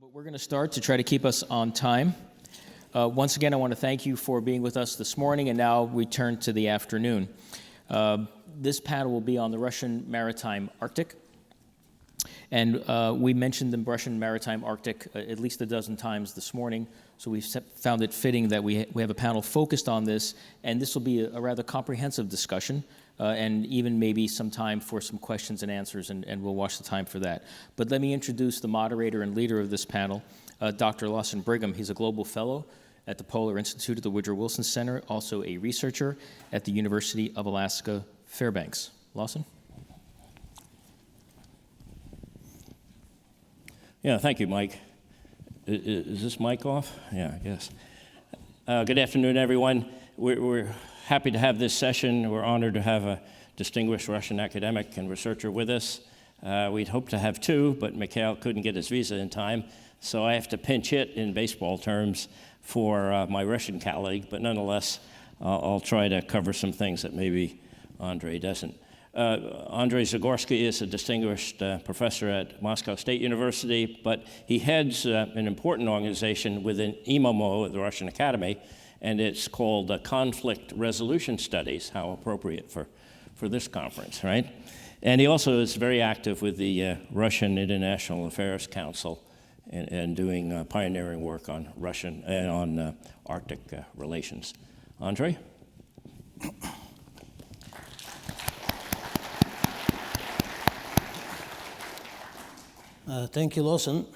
But we're going to start to try to keep us on time. Once again, I want to thank you for being with us this morning, and now we turn to the afternoon. This panel will be on the Russian Maritime Arctic. And we mentioned the Russian Maritime Arctic at least a dozen times this morning, so we've found it fitting that we have a panel focused on this, and this will be a rather comprehensive discussion, and even maybe some time for some questions and answers, and we'll watch the time for that. But let me introduce the moderator and leader of this panel, Dr. Lawson Brigham. He's a global fellow at the Polar Institute at the Woodrow Wilson Center, also a researcher at the University of Alaska Fairbanks. Lawson? Yeah, thank you, Mike. Is this mic off? Yeah, I guess. Good afternoon, everyone. We're happy to have this session. We're honored to have a distinguished Russian academic and researcher with us. We'd hoped to have two, but Mikhail couldn't get his visa in time, so I have to pinch hit in baseball terms for my Russian colleague, but nonetheless, I'll try to cover some things that maybe Andrei doesn't. Andrei Zagorski is a distinguished professor at Moscow State University, but he heads an important organization within IMOMO at the Russian Academy, and it's called Conflict Resolution Studies, how appropriate for this conference, right? And he also is very active with the Russian International Affairs Council and doing pioneering work on Russian and on Arctic relations. Andrei? Thank you, Lawson.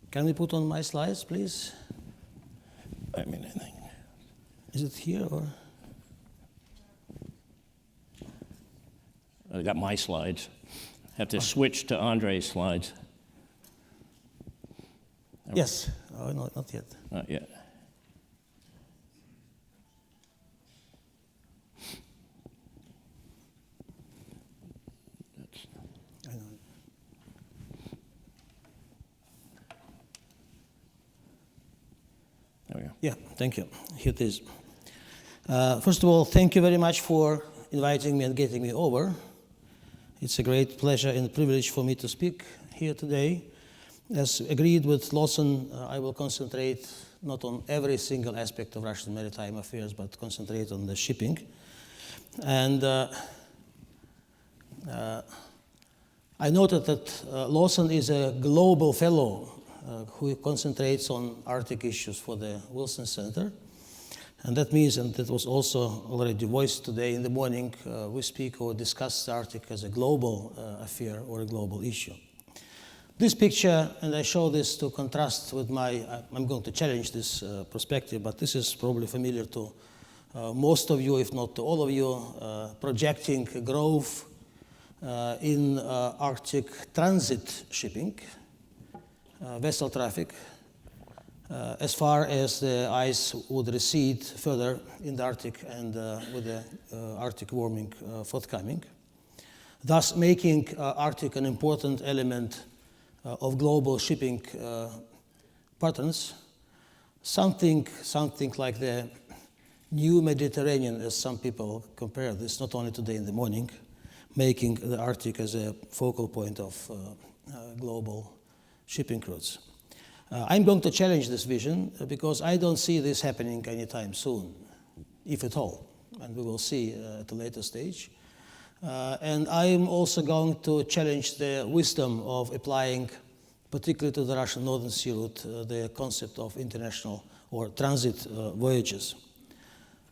Can we put on my slides, please? I mean, I think. Is it here or? I got my slides. Have to switch to Andrei's slides. Yes. Oh, no, not yet. Not yet. Yeah, thank you. Here it is. First of all, thank you very much for inviting me and getting me over. It's a great pleasure and privilege for me to speak here today. As agreed with Lawson, I will concentrate not on every single aspect of Russian maritime affairs, but concentrate on the shipping. And I noted that Lawson is a global fellow who concentrates on Arctic issues for the Wilson Center. And that means, and that was also already voiced today in the morning, we speak or discuss the Arctic as a global affair or a global issue. This picture, and I show this to contrast with I'm going to challenge this perspective, but this is probably familiar to most of you, if not to all of you, projecting growth in Arctic transit shipping. Vessel traffic, as far as the ice would recede further in the Arctic and with the Arctic warming forthcoming, thus making Arctic an important element of global shipping patterns, something like the new Mediterranean, as some people compare this, not only today in the morning, making the Arctic as a focal point of global shipping routes. I'm going to challenge this vision because I don't see this happening anytime soon, if at all, and we will see at a later stage. And I'm also going to challenge the wisdom of applying, particularly to the Russian Northern Sea route, the concept of international or transit voyages.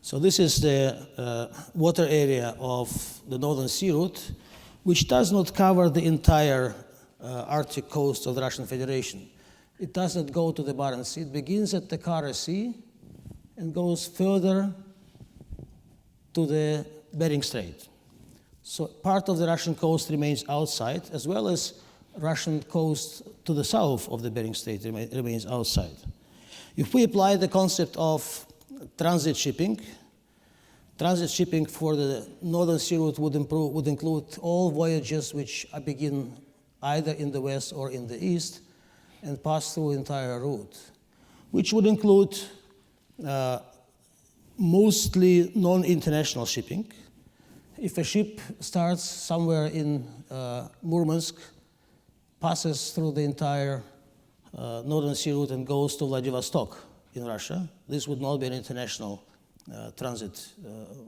So this is the water area of the Northern Sea route, which does not cover the entire Arctic coast of the Russian Federation. It does not go to the Barents Sea. It begins at the Kara Sea and goes further to the Bering Strait. So part of the Russian coast remains outside, as well as Russian coast to the south of the Bering Strait remains outside. If we apply the concept of transit shipping for the Northern Sea route would include all voyages which begin either in the west or in the east, and pass through the entire route, which would include mostly non-international shipping. If a ship starts somewhere in Murmansk, passes through the entire Northern Sea route and goes to Vladivostok in Russia, this would not be an international transit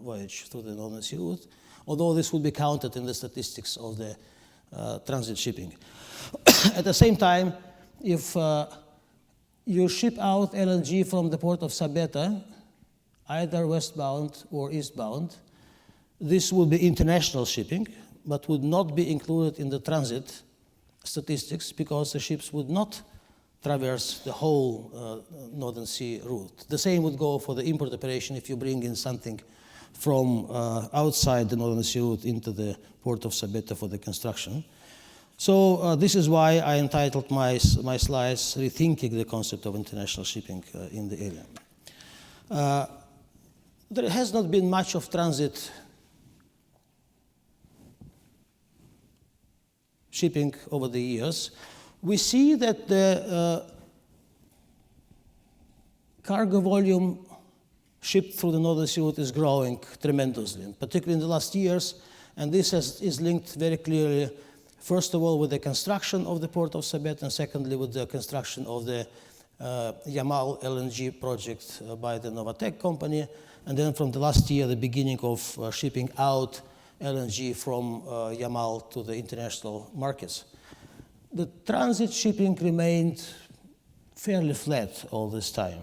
voyage through the Northern Sea route, although this would be counted in the statistics of the transit shipping. At the same time, if you ship out LNG from the port of Sabeta, either westbound or eastbound, this would be international shipping, but would not be included in the transit statistics because the ships would not traverse the whole Northern Sea route. The same would go for the import operation if you bring in something from outside the Northern Sea route into the port of Sabeta for the construction. So this is why I entitled my slides Rethinking the Concept of International Shipping in the Area. There has not been much of transit shipping over the years. We see that the cargo volume shipped through the Northern Sea route is growing tremendously, particularly in the last years, and this is linked very clearly, first of all, with the construction of the port of Sabet, and secondly, with the construction of the Yamal LNG project by the Novatek company, and then from the last year, the beginning of shipping out LNG from Yamal to the international markets. The transit shipping remained fairly flat all this time.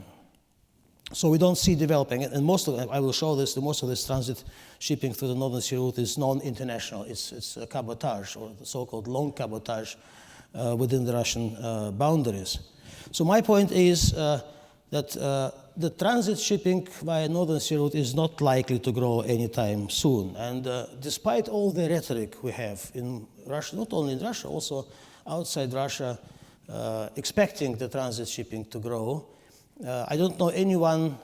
So we don't see developing, and most of, I will show this, most of this transit shipping through the Northern Sea route is non-international. It's cabotage, or the so-called long cabotage within the Russian boundaries. So my point is that the transit shipping via Northern Sea route is not likely to grow anytime soon. And despite all the rhetoric we have in Russia, not only in Russia, also outside Russia, expecting the transit shipping to grow, I don't know anyone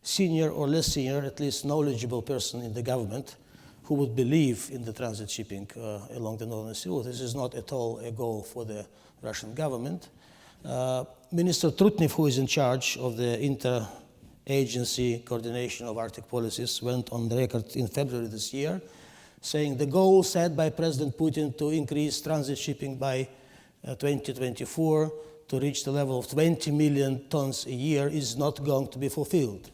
senior or less senior, at least knowledgeable person in the government who would believe in the transit shipping along the Northern Sea route. This is not at all a goal for the Russian government. Minister Trutnev, who is in charge of the inter-agency coordination of Arctic policies, went on the record in February this year, saying the goal set by President Putin to increase transit shipping by 2024 to reach the level of 20 million tons a year is not going to be fulfilled.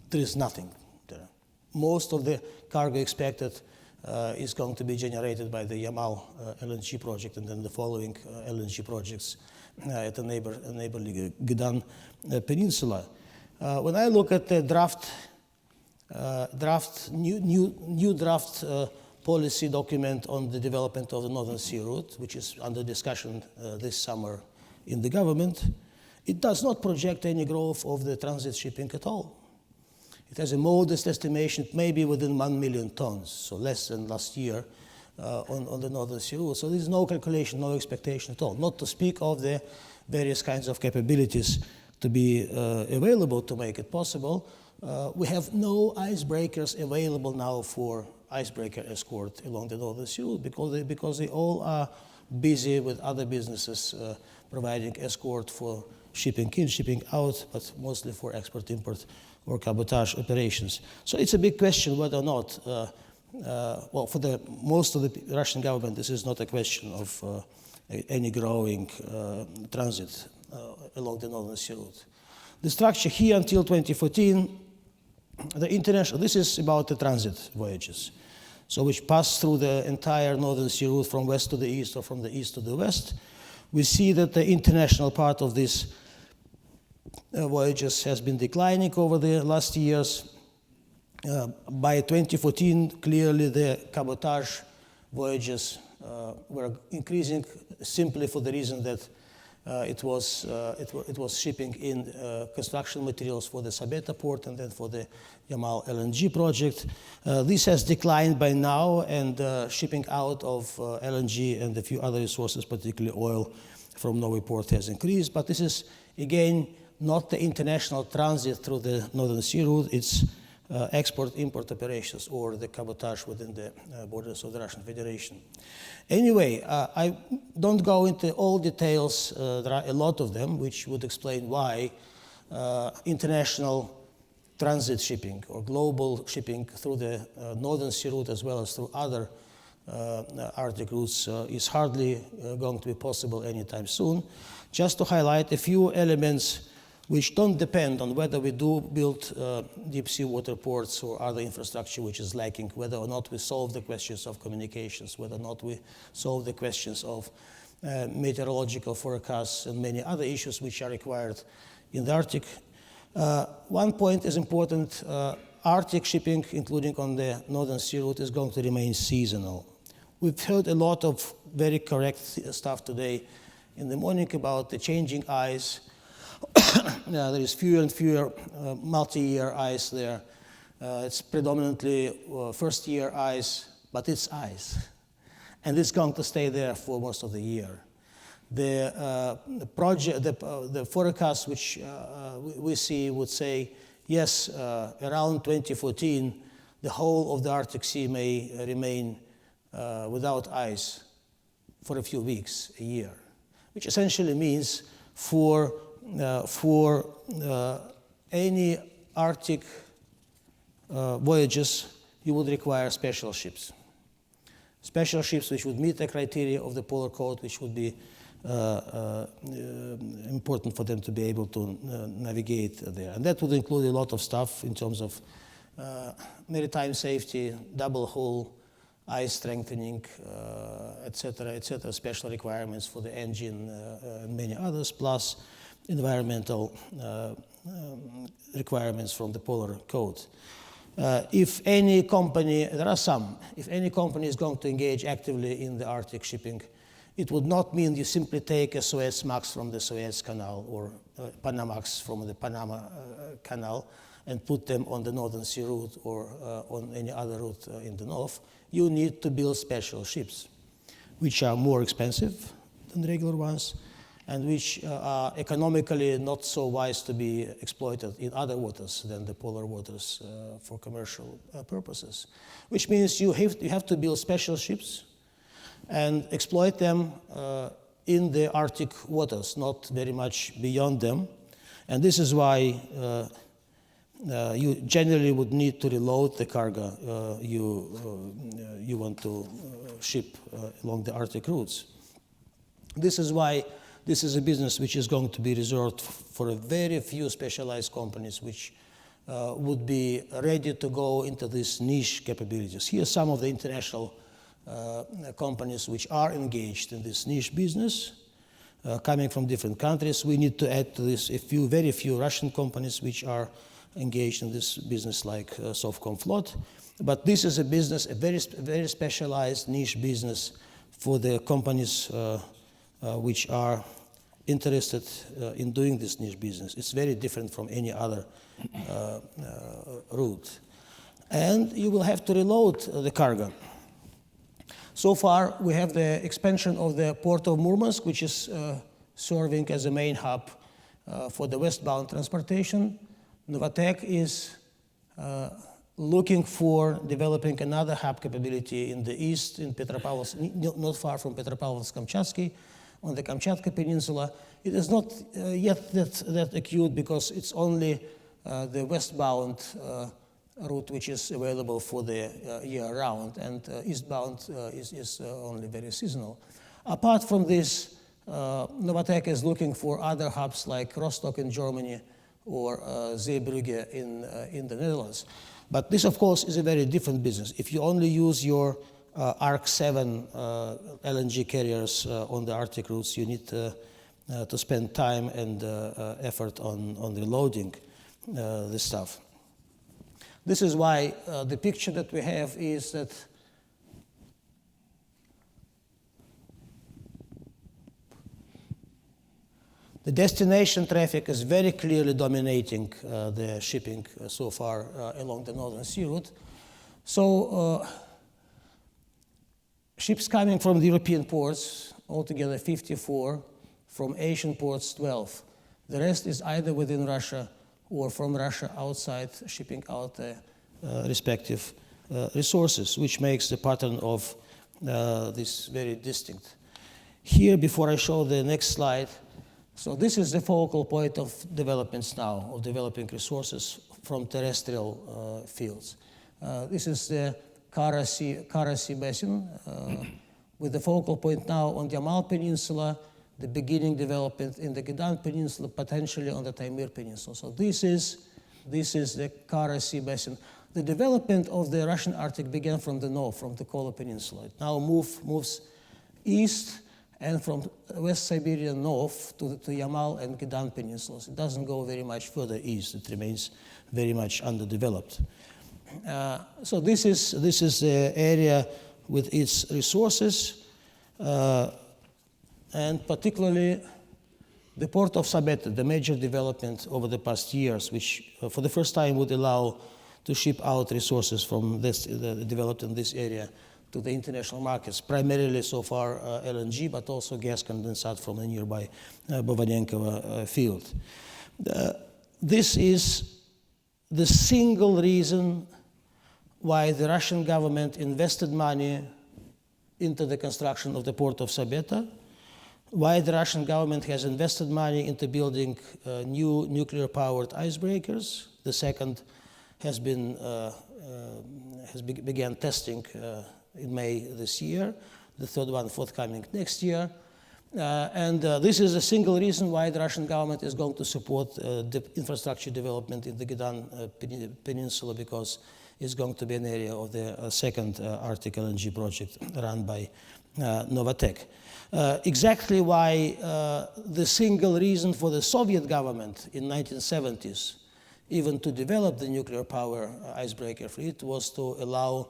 There is nothing there. Most of the cargo expected is going to be generated by the Yamal LNG project and then the following LNG projects at the neighborly Gedan Peninsula. When I look at the new draft policy document on the development of the Northern Sea route, which is under discussion this summer in the government, it does not project any growth of the transit shipping at all. It has a modest estimation, maybe within 1 million tons, so less than last year on the Northern Sea route. So there is no calculation, no expectation at all, not to speak of the various kinds of capabilities to be available to make it possible. We have no icebreakers available now for icebreaker escort along the Northern Sea route because they all are busy with other businesses providing escort for shipping in, shipping out, but mostly for export, import, or cabotage operations. So it's a big question whether or not, well, for the most of the Russian government, this is not a question of any growing transit along the Northern Sea route. The structure here until 2014, the international, this is about the transit voyages, so which pass through the entire Northern Sea route from west to the east or from the east to the west. We see that the international part of these voyages has been declining over the last years. By 2014, clearly the cabotage voyages were increasing simply for the reason that it was shipping in construction materials for the Sabeta port and then for the Yamal LNG project. This has declined by now, and shipping out of LNG and a few other resources, particularly oil from Novi Port, has increased. But this is, again, not the international transit through the Northern Sea route. It's export-import operations or the cabotage within the borders of the Russian Federation. Anyway, I don't go into all details. There are a lot of them, which would explain why international transit shipping or global shipping through the Northern Sea route as well as through other Arctic routes is hardly going to be possible anytime soon. Just to highlight a few elements which don't depend on whether we do build deep sea water ports or other infrastructure which is lacking, whether or not we solve the questions of communications, whether or not we solve the questions of meteorological forecasts and many other issues which are required in the Arctic. One point is important. Arctic shipping, including on the Northern Sea route, is going to remain seasonal. We've heard a lot of very correct stuff today in the morning about the changing ice. There is fewer and fewer multi-year ice there. It's predominantly first-year ice, but it's ice. And it's going to stay there for most of the year. The forecast which we see would say, yes, around 2014, the whole of the Arctic Sea may remain without ice for a few weeks, a year, which essentially means for any Arctic voyages, you would require special ships. Special ships which would meet the criteria of the Polar Code, which would be important for them to be able to navigate there. And that would include a lot of stuff in terms of maritime safety, double hull, ice strengthening, etc., special requirements for the engine and many others, plus environmental requirements from the Polar Code. If any company, there are some, if any company is going to engage actively in the Arctic shipping, it would not mean you simply take a Suez Max from the Suez Canal or Panamax from the Panama Canal and put them on the Northern Sea route or on any other route in the north. You need to build special ships, which are more expensive than regular ones, and which are economically not so wise to be exploited in other waters than the polar waters for commercial purposes. Which means you have to build special ships and exploit them in the Arctic waters, not very much beyond them. And this is why you generally would need to reload the cargo you want to ship along the Arctic routes. This is why this is a business which is going to be reserved for a very few specialized companies which would be ready to go into these niche capabilities. Here are some of the international companies which are engaged in this niche business, coming from different countries. We need to add to this very few Russian companies which are engaged in this business, like Sovcomflot. But this is a business, a very specialized niche business for the companies which are interested in doing this niche business. It's very different from any other route. And you will have to reload the cargo. So far, we have the expansion of the port of Murmansk, which is serving as a main hub for the westbound transportation. Novatek is looking for developing another hub capability in the east, in Petropavlovsk, not far from Petropavlovsk-Kamchatsky, on the Kamchatka Peninsula. It is not yet that acute because it's only the westbound route which is available for the year-round, and eastbound is only very seasonal. Apart from this, Novatek is looking for other hubs like Rostock in Germany or Zeebrugge in the Netherlands. But this, of course, is a very different business. If you only use your ARC-7 LNG carriers on the Arctic routes, you need to spend time and effort on reloading this stuff. This is why the picture that we have is that the destination traffic is very clearly dominating the shipping so far along the Northern Sea route. So ships coming from the European ports, altogether 54, from Asian ports 12. The rest is either within Russia or from Russia outside, shipping out the respective resources, which makes the pattern of this very distinct. Here, before I show the next slide, so this is the focal point of developments now, of developing resources from terrestrial fields. This is the Kara Sea Basin, with the focal point now on the Yamal Peninsula, the beginning development in the Gedan Peninsula, potentially on the Taimyr Peninsula. So this is the Kara Sea Basin. The development of the Russian Arctic began from the north, from the Kola Peninsula. It now moves east and from West Siberia north to Yamal and Gedan Peninsulas. It doesn't go very much further east. It remains very much underdeveloped. So this is the area with its resources, and particularly the port of Sabeta, the major development over the past years, which for the first time would allow to ship out resources from this developed in this area to the international markets, primarily so far LNG, but also gas condensate from a nearby Bovanenkovo field. This is the single reason why the Russian government invested money into the construction of the port of Sabeta, why the Russian government has invested money into building new nuclear-powered icebreakers. The second began testing in May this year, the third one forthcoming next year. This is a single reason why the Russian government is going to support the infrastructure development in the Gedan Peninsula, because it's going to be an area of the second Arctic LNG project run by Novatek. Exactly why the single reason for the Soviet government in 1970s even to develop the nuclear power icebreaker fleet was to allow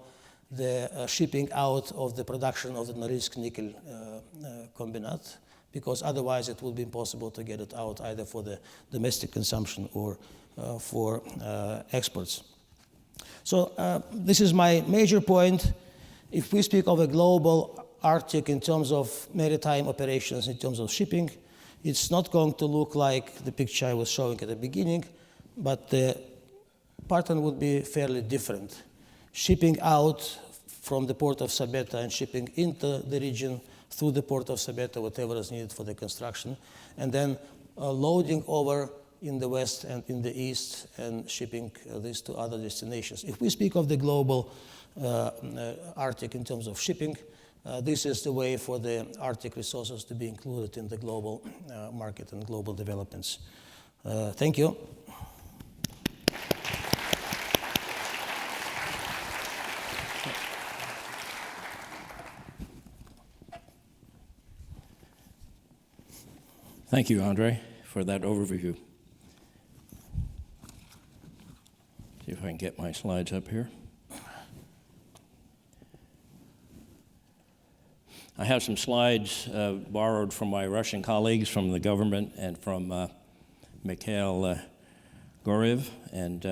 the shipping out of the production of the Norilsk nickel combinat, because otherwise it would be impossible to get it out either for the domestic consumption or for exports. So this is my major point. If we speak of a global Arctic in terms of maritime operations, in terms of shipping, it's not going to look like the picture I was showing at the beginning, but the pattern would be fairly different. Shipping out from the port of Sabeta and shipping into the region through the port of Sabeta, whatever is needed for the construction, and then loading over in the west and in the east and shipping this to other destinations. If we speak of the global Arctic in terms of shipping, this is the way for the Arctic resources to be included in the global market and global developments. Thank you. Thank you, Andrei, for that overview. See if I can get my slides up here. I have some slides borrowed from my Russian colleagues from the government and from Mikhail Goryev, and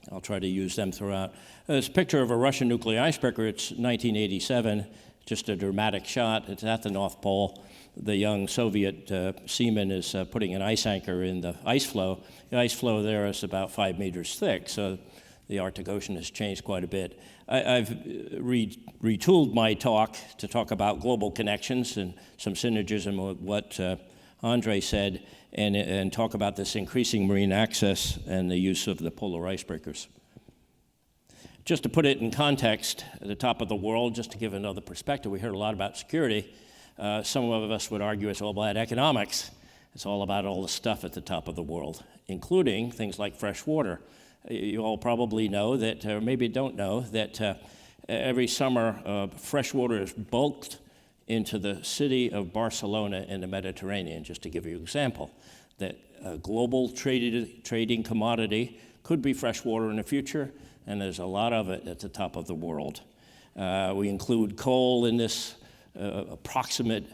I'll try to use them throughout. This picture of a Russian nuclear icebreaker, it's 1987, just a dramatic shot. It's at the North Pole. The young Soviet seaman is putting an ice anchor in the ice floe. The ice floe there is about 5 meters thick, so the Arctic Ocean has changed quite a bit. I've retooled my talk to talk about global connections and some synergism with what Andrei said, and talk about this increasing marine access and the use of the polar icebreakers. Just to put it in context, at the top of the world, just to give another perspective, we heard a lot about security. Some of us would argue it's all about economics. It's all about all the stuff at the top of the world, including things like fresh water. You all probably know that, or maybe don't know, that every summer fresh water is bulked into the city of Barcelona in the Mediterranean, just to give you an example, that a global trading commodity could be fresh water in the future, and there's a lot of it at the top of the world. We include coal in this approximate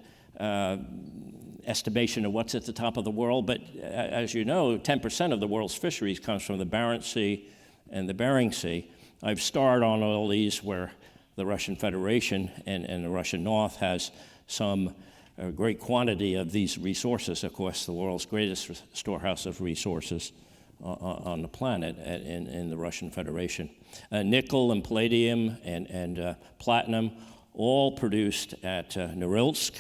estimation of what's at the top of the world, but as you know, 10% of the world's fisheries comes from the Barents Sea and the Bering Sea. I've starred on all these where the Russian Federation and the Russian North has some great quantity of these resources, of course, the world's greatest storehouse of resources on the planet in the Russian Federation. Nickel and palladium and platinum, all produced at Norilsk.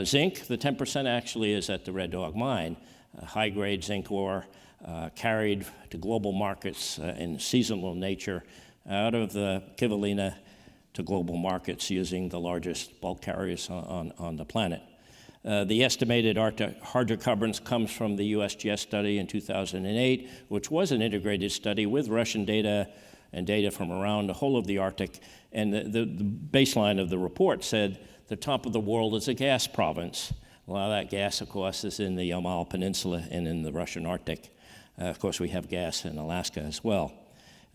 Zinc, the 10% actually is at the Red Dog mine, high-grade zinc ore carried to global markets in seasonal nature out of the Kivalina to global markets using the largest bulk carriers on the planet. The estimated hydrocarbons comes from the USGS study in 2008, which was an integrated study with Russian data and data from around the whole of the Arctic. And the baseline of the report said the top of the world is a gas province. A lot of that gas, of course, is in the Yamal Peninsula and in the Russian Arctic. Of course, we have gas in Alaska as well.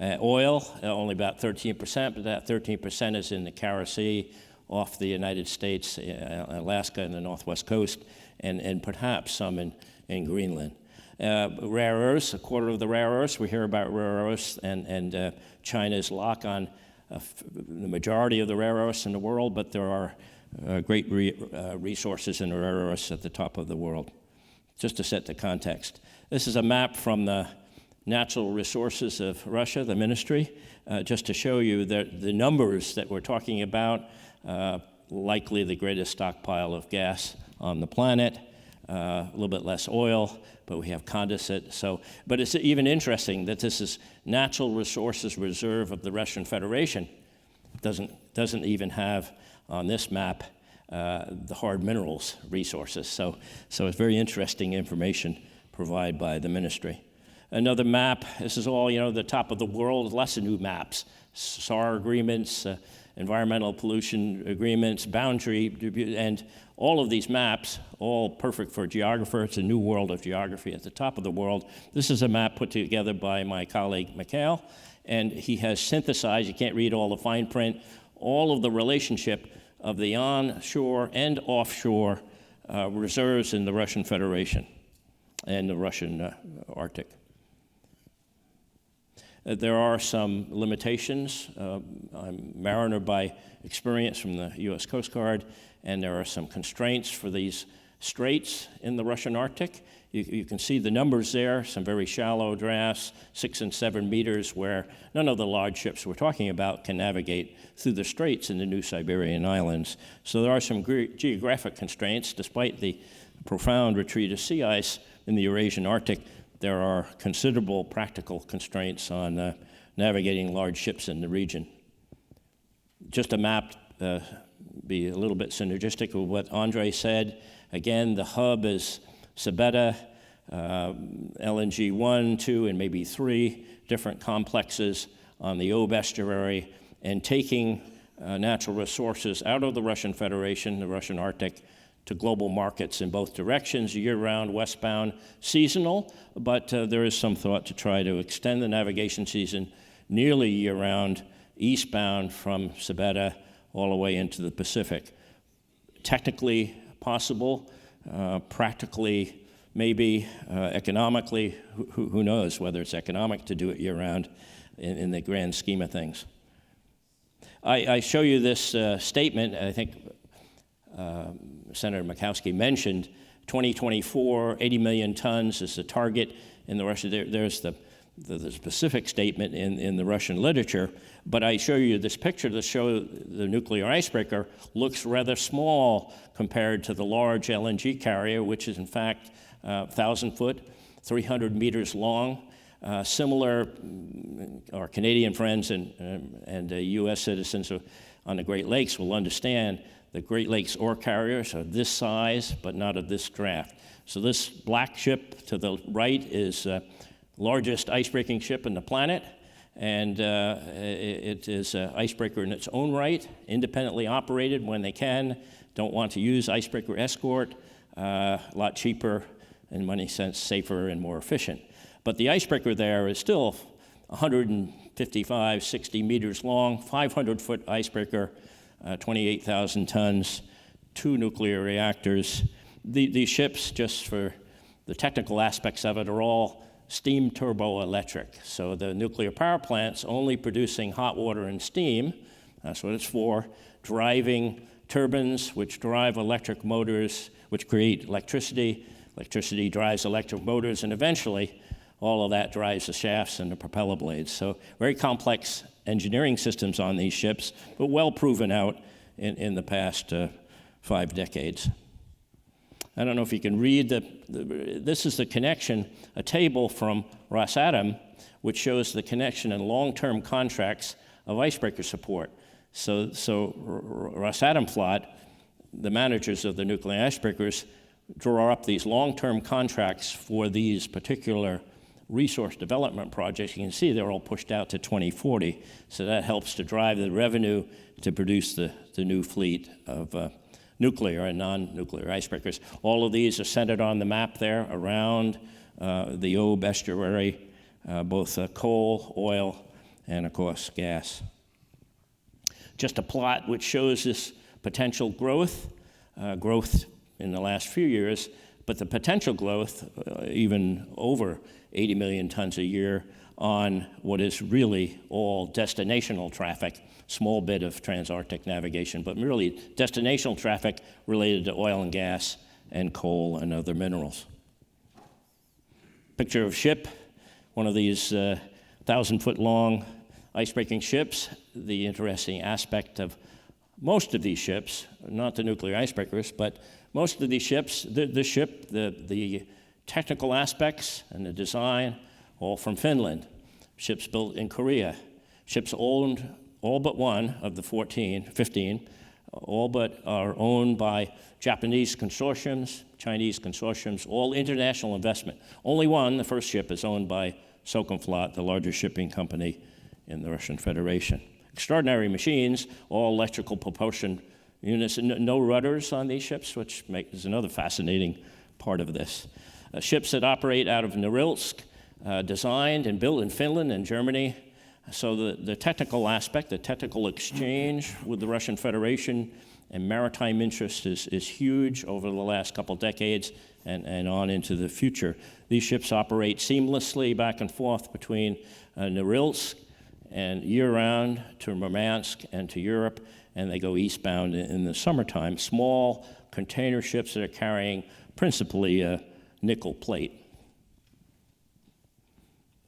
Oil, only about 13%, but that 13% is in the Kara Sea off the United States, Alaska and the Northwest Coast, and perhaps some in Greenland. Rare earths, a quarter of the rare earths, we hear about rare earths and China's lock on the majority of the rare earths in the world, but there are great resources in rare earths at the top of the world. Just to set the context. This is a map from the Natural Resources of Russia, the ministry, just to show you the numbers that we're talking about, likely the greatest stockpile of gas on the planet, a little bit less oil, but we have condensate. But it's even interesting that this is Natural Resources Reserve of the Russian Federation. Doesn't even have on this map the hard minerals resources. So it's very interesting information provided by the ministry. Another map, this is all, the top of the world, lots of new maps, SAR agreements, environmental pollution agreements, boundary, and all of these maps, all perfect for a geographer. It's a new world of geography at the top of the world. This is a map put together by my colleague, Mikhail, and he has synthesized, you can't read all the fine print, all of the relationship of the onshore and offshore reserves in the Russian Federation and the Russian Arctic. There are some limitations. I'm a mariner by experience from the U.S. Coast Guard, and there are some constraints for these straits in the Russian Arctic. You can see the numbers there, some very shallow drafts, 6 and 7 meters, where none of the large ships we're talking about can navigate through the straits in the New Siberian Islands. So there are some geographic constraints. Despite the profound retreat of sea ice in the Eurasian Arctic, there are considerable practical constraints on navigating large ships in the region. Just a map, be a little bit synergistic with what Andrei said. Again, the hub is Sabeta, LNG 1, 2, and maybe 3 different complexes on the Ob estuary, and taking natural resources out of the Russian Federation, the Russian Arctic, to global markets in both directions, year-round, westbound, seasonal, but there is some thought to try to extend the navigation season nearly year-round, eastbound from Sabeta all the way into the Pacific. Technically possible, practically maybe, economically, who knows whether it's economic to do it year-round in the grand scheme of things. I show you this statement, I think Senator Mikowski mentioned 2024, 80 million tons is the target in the Russian. There's the specific statement in the Russian literature, but I show you this picture to show the nuclear icebreaker looks rather small compared to the large LNG carrier, which is in fact 1,000 foot, 300 meters long. Similar, our Canadian friends and U.S. citizens on the Great Lakes will understand the Great Lakes ore carriers are this size, but not of this draft. So this black ship to the right is largest icebreaking ship in the planet, and it is an icebreaker in its own right, independently operated when they can, don't want to use icebreaker escort, a lot cheaper, in money sense, safer and more efficient. But the icebreaker there is still 155, 60 meters long, 500-foot icebreaker, 28,000 tons, 2 nuclear reactors. These ships, just for the technical aspects of it, are all steam turboelectric. So the nuclear power plant's only producing hot water and steam, that's what it's for, driving turbines which drive electric motors, which create electricity. Electricity drives electric motors, and eventually all of that drives the shafts and the propeller blades. So very complex engineering systems on these ships, but well proven out in the past 5 decades. I don't know if you can read this is the connection, a table from Rosatom, which shows the connection and long-term contracts of icebreaker support. So Rosatomflot, the managers of the nuclear icebreakers, draw up these long-term contracts for these particular resource development projects. You can see they're all pushed out to 2040, so that helps to drive the revenue to produce the new fleet of nuclear and non-nuclear icebreakers. All of these are centered on the map there around the Ob estuary, both coal, oil, and of course gas. Just a plot which shows this potential growth in the last few years, but the potential growth even over 80 million tons a year on what is really all destinational traffic, small bit of trans-Arctic navigation, but really destinational traffic related to oil and gas and coal and other minerals. Picture of ship, one of these 1,000-foot-long icebreaking ships. The interesting aspect of most of these ships, not the nuclear icebreakers, but most of these ships, the technical aspects and the design, all from Finland. Ships built in Korea. Ships owned, all but one of the 15, all but are owned by Japanese consortiums, Chinese consortiums, all international investment. Only one, the first ship, is owned by Sovcomflot, the largest shipping company in the Russian Federation. Extraordinary machines, all electrical propulsion units, no rudders on these ships, which is another fascinating part of this. Ships that operate out of Norilsk, designed and built in Finland and Germany. So the technical aspect, the technical exchange with the Russian Federation and maritime interest is huge over the last couple decades and on into the future. These ships operate seamlessly back and forth between Norilsk and year-round to Murmansk and to Europe, and they go eastbound in the summertime. Small container ships that are carrying principally nickel plate.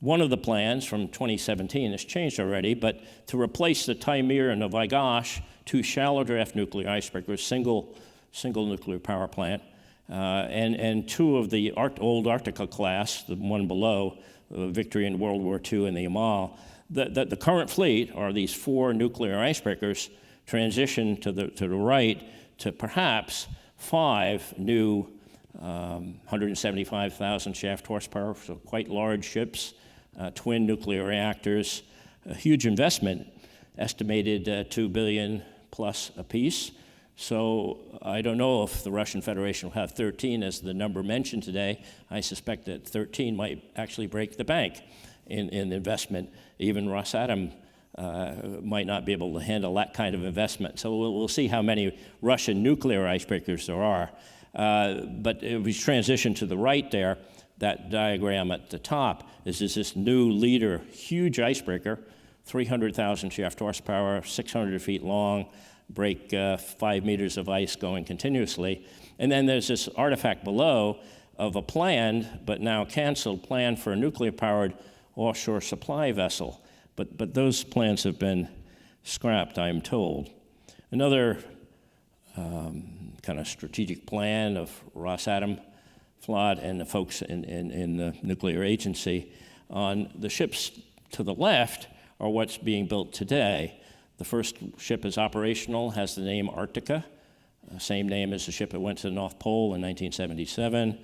One of the plans from 2017 has changed already, but to replace the Taimyr and the Vaigash, two shallow draft nuclear icebreakers, single nuclear power plant, and two of the old Arctica class, the one below, Victory in World War II and the Yamal. The current fleet are these 4 nuclear icebreakers transitioned to the right to perhaps 5 new 175,000 shaft horsepower, so quite large ships, twin nuclear reactors, a huge investment, estimated $2 billion plus apiece. So I don't know if the Russian Federation will have 13 as the number mentioned today. I suspect that 13 might actually break the bank in investment. Even Rosatom might not be able to handle that kind of investment. So we'll see how many Russian nuclear icebreakers there are. But if we transition to the right there, that diagram at the top is this new leader, huge icebreaker, 300,000 shaft horsepower, 600 feet long, break 5 meters of ice going continuously. And then there's this artifact below of a planned, but now canceled, plan for a nuclear-powered offshore supply vessel. But those plans have been scrapped, I'm told. Another kind of strategic plan of Rosatomflot and the folks in the nuclear agency on the ships to the left are what's being built today. The first ship is operational, has the name Arctica, same name as the ship that went to the North Pole in 1977,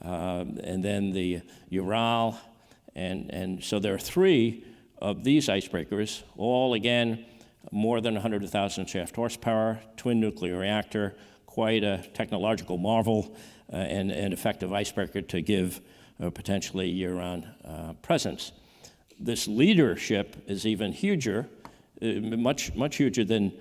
and then the Ural, and so there are 3 of these icebreakers, all again more than 100,000 shaft horsepower, twin nuclear reactor, quite a technological marvel, and an effective icebreaker to give potentially year-round presence. This leadership is even huger, much huger than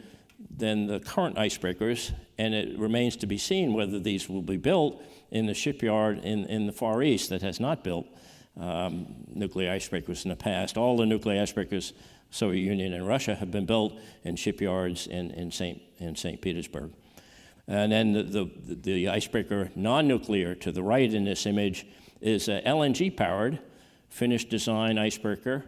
the current icebreakers, and it remains to be seen whether these will be built in the shipyard in the Far East that has not built nuclear icebreakers in the past. All the nuclear icebreakers, Soviet Union and Russia, have been built in shipyards in St. Petersburg. And then the icebreaker non-nuclear to the right in this image is a LNG-powered, Finnish design icebreaker,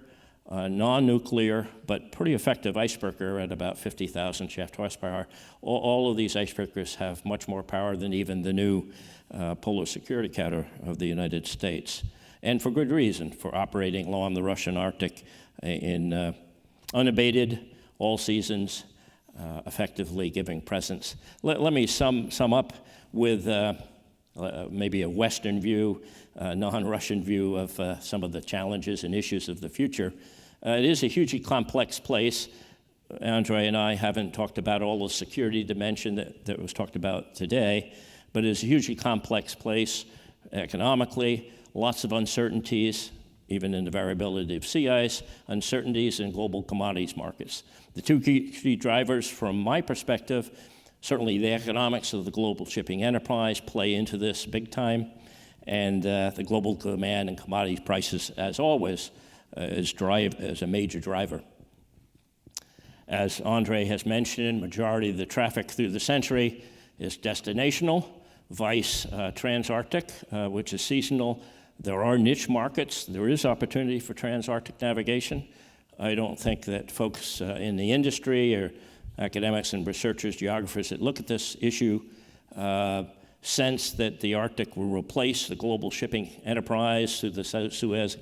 non-nuclear, but pretty effective icebreaker at about 50,000 shaft horsepower. All of these icebreakers have much more power than even the new Polar Security Cutter of the United States. And for good reason, for operating along the Russian Arctic in unabated, all seasons, effectively giving presence. Let me sum up with maybe a Western view, non-Russian view of some of the challenges and issues of the future. It is a hugely complex place. Andrei and I haven't talked about all the security dimension that was talked about today, but it's a hugely complex place economically, lots of uncertainties, even in the variability of sea ice, uncertainties in global commodities markets. The two key drivers from my perspective, certainly the economics of the global shipping enterprise play into this big time, and the global demand and commodities prices, as always, is a major driver. As Andrei has mentioned, majority of the traffic through the century is destinational, vice transarctic, which is seasonal. There are niche markets. There is opportunity for transarctic navigation. I don't think that folks in the industry or academics and researchers, geographers that look at this issue sense that the Arctic will replace the global shipping enterprise through the Suez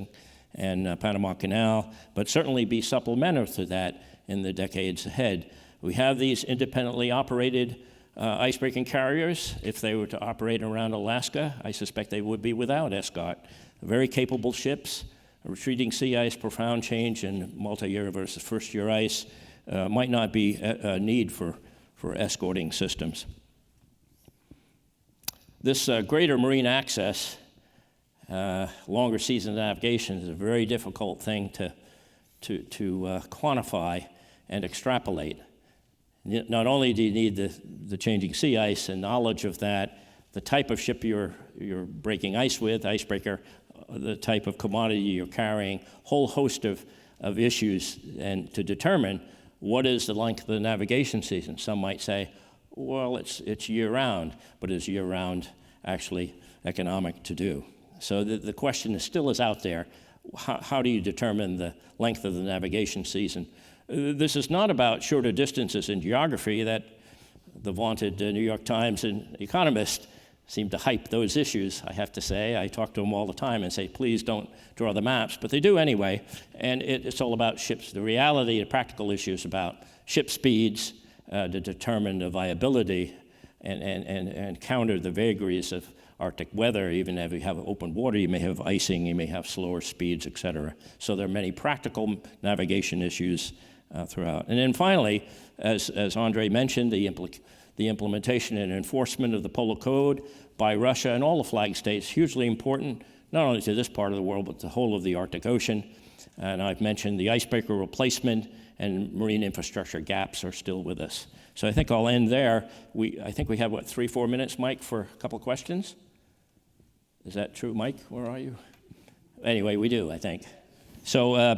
and Panama Canal, but certainly be supplementary to that in the decades ahead. We have these independently operated icebreaking carriers. If they were to operate around Alaska, I suspect they would be without escort. Very capable ships, retreating sea ice, profound change in multi-year versus first-year ice, might not be a need for escorting systems. This greater marine access, longer season navigation is a very difficult thing to quantify and extrapolate. Not only do you need the changing sea ice and knowledge of that, the type of ship you're breaking ice with, icebreaker, the type of commodity you're carrying, whole host of issues, and to determine what is the length of the navigation season. Some might say, well, it's year-round, but is year-round actually economic to do? So the question still is out there. How do you determine the length of the navigation season? This is not about shorter distances in geography that the vaunted New York Times and Economist seem to hype those issues, I have to say. I talk to them all the time and say, please don't draw the maps, but they do anyway, and it's all about ships. The reality, the practical issues about ship speeds to determine the viability and counter the vagaries of Arctic weather. Even if you have open water, you may have icing, you may have slower speeds, et cetera. So there are many practical navigation issues throughout. And then finally, as Andrei mentioned, the implementation and enforcement of the Polar Code by Russia and all the flag states, hugely important, not only to this part of the world, but the whole of the Arctic Ocean. And I've mentioned the icebreaker replacement and marine infrastructure gaps are still with us. So I think I'll end there. I think we have, 3-4 minutes, Mike, for a couple questions? Is that true, Mike? Where are you? Anyway, we do, I think. So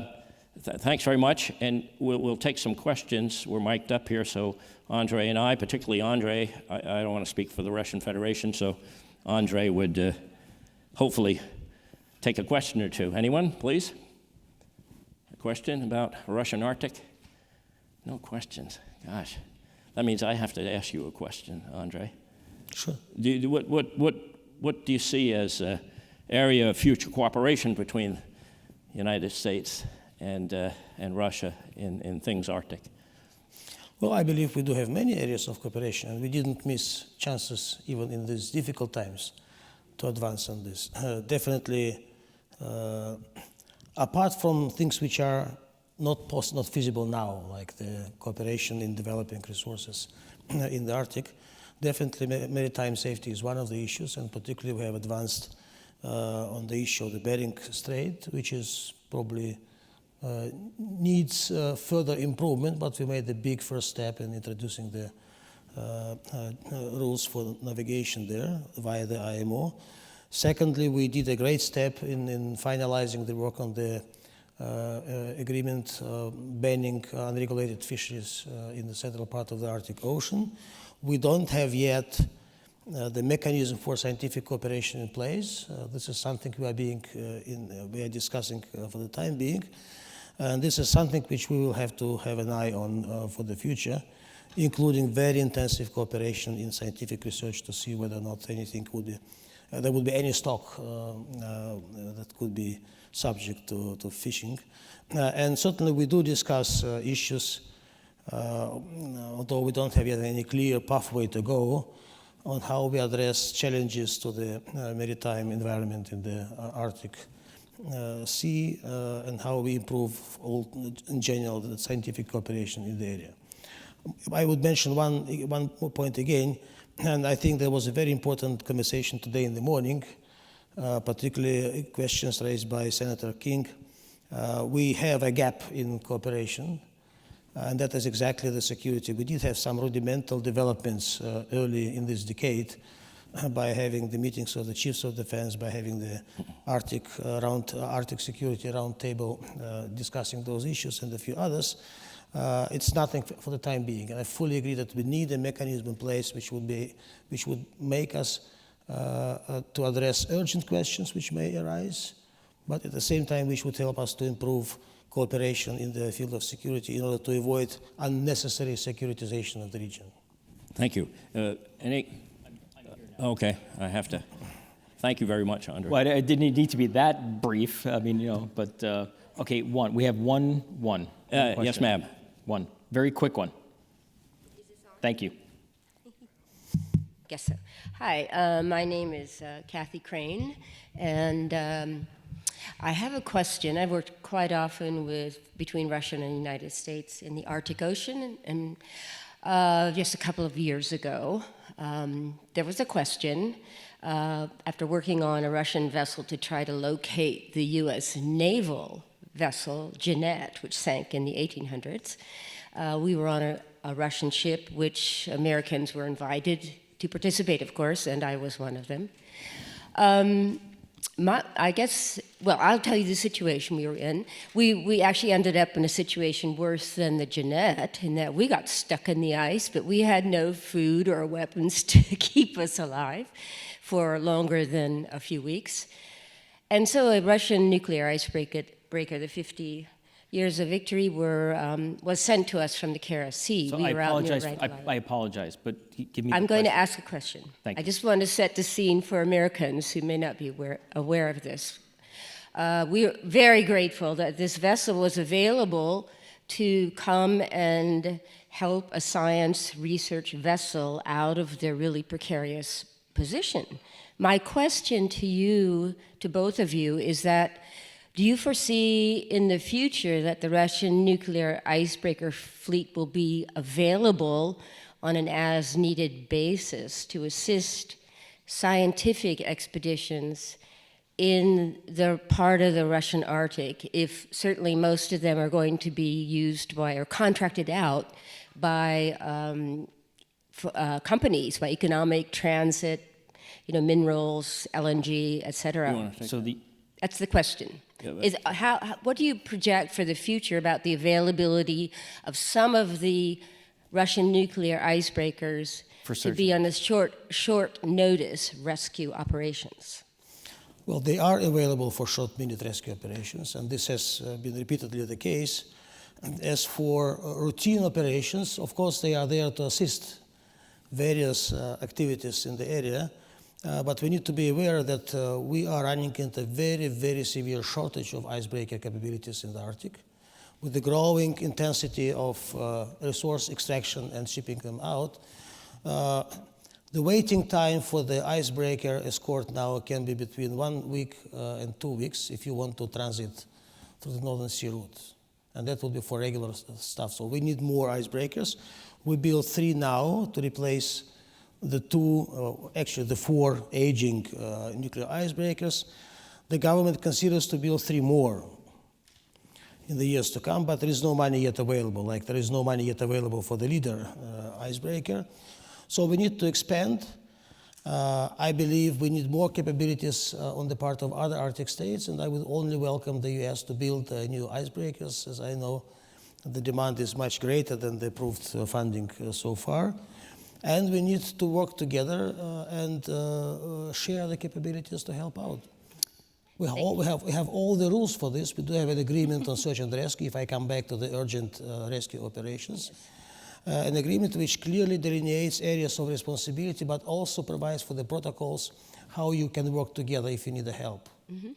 thanks very much, and we'll take some questions. We're mic'd up here, so Andrei and I, particularly Andrei, I don't want to speak for the Russian Federation, so Andrei would hopefully take a question or two. Anyone, please? A question about Russian Arctic? No questions. Gosh, that means I have to ask you a question, Andrei. Sure. What do you see as an area of future cooperation between the United States and Russia in things Arctic? Well, I believe we do have many areas of cooperation, and we didn't miss chances even in these difficult times to advance on this. Definitely, apart from things which are not feasible now, like the cooperation in developing resources in the Arctic, definitely maritime safety is one of the issues, and particularly we have advanced on the issue of the Bering Strait, which is probably needs further improvement, but we made a big first step in introducing the rules for navigation there via the IMO. Secondly, we did a great step in finalizing the work on the agreement banning unregulated fisheries in the central part of the Arctic Ocean. We don't have yet the mechanism for scientific cooperation in place. This is something we are discussing for the time being. And this is something which we will have to have an eye on for the future, including very intensive cooperation in scientific research to see whether or not anything there would be any stock that could be subject to fishing. And certainly we do discuss issues although we don't have yet any clear pathway to go on how we address challenges to the maritime environment in the Arctic Sea and how we improve in general the scientific cooperation in the area. I would mention one more point again, and I think there was a very important conversation today in the morning, particularly questions raised by Senator King. We have a gap in cooperation, and that is exactly the security. We did have some rudimental developments early in this decade by having the meetings of the chiefs of defense, by having the Arctic Security Roundtable discussing those issues and a few others. It's nothing for the time being, and I fully agree that we need a mechanism in place which would make us to address urgent questions which may arise, but at the same time which would help us to improve cooperation in the field of security in order to avoid unnecessary securitization of the region. Thank you. Okay, I have to. Thank you very much, Andrei. Well, it didn't need to be that brief. I mean, but okay, one. We have one. Yes, ma'am. One. Very quick one. Thank you. Guess so. Hi, my name is Kathy Crane, and I have a question. I've worked quite often between Russia and the United States in the Arctic Ocean, and just a couple of years ago, there was a question after working on a Russian vessel to try to locate the U.S. naval vessel, Jeanette, which sank in the 1800s. We were on a Russian ship, which Americans were invited to participate, of course, and I was one of them. I guess, well, I'll tell you the situation we were in. We actually ended up in a situation worse than the Jeanette, in that we got stuck in the ice, but we had no food or weapons to keep us alive for longer than a few weeks. And so a Russian nuclear icebreaker, the 50 Years of Victory, was sent to us from the Kara Sea. So we were out near I apologize, but give me. I'm going to ask a question. Thank you. I just want to set the scene for Americans who may not be aware of this. We are very grateful that this vessel was available to come and help a science research vessel out of their really precarious position. My question to you, to both of you, is that do you foresee in the future that the Russian nuclear icebreaker fleet will be available on an as-needed basis to assist scientific expeditions in the part of the Russian Arctic, if certainly most of them are going to be used by or contracted out by companies, by economic transit, minerals, LNG, et cetera? That's the question. What do you project for the future about the availability of some of the Russian nuclear icebreakers to be on a short notice rescue operations? Well, they are available for short-minute rescue operations, and this has been repeatedly the case. And as for routine operations, of course, they are there to assist various activities in the area. But we need to be aware that we are running into a very, very severe shortage of icebreaker capabilities in the Arctic. With the growing intensity of resource extraction and shipping them out, the waiting time for the icebreaker escort now can be between 1 week and 2 weeks if you want to transit through the Northern Sea route. And that will be for regular stuff. So we need more icebreakers. We build 3 now to replace the 4 aging nuclear icebreakers. The government considers to build 3 more in the years to come, but there is no money yet available, like there is no money yet available for the leader icebreaker. So we need to expand. I believe we need more capabilities on the part of other Arctic states, and I would only welcome the US to build new icebreakers, as I know the demand is much greater than the approved funding so far. And we need to work together and share the capabilities to help out. We have all the rules for this. We do have an agreement on search and rescue, if I come back to the urgent rescue operations. An agreement which clearly delineates areas of responsibility, but also provides for the protocols how you can work together if you need help. Mm-hmm.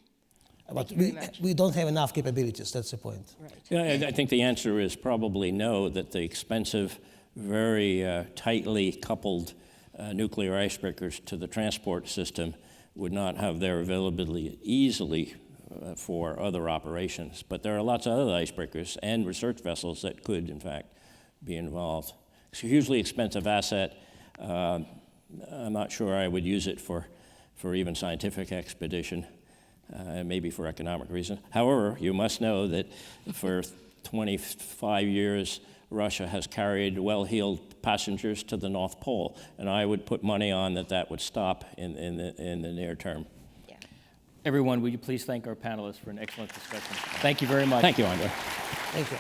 But you very much. we don't have enough capabilities, that's the point. Right. Yeah, I think the answer is probably no, that the expensive, very tightly coupled nuclear icebreakers to the transport system would not have their availability easily for other operations. But there are lots of other icebreakers and research vessels that could, in fact, be involved. It's a hugely expensive asset. I'm not sure I would use it for even scientific expedition, and maybe for economic reasons. However, you must know that for 25 years, Russia has carried well-heeled passengers to the North Pole, and I would put money on that would stop in the near term. Yeah. Everyone, would you please thank our panelists for an excellent discussion? Thank you very much. Thank you, Andrei. Thank you.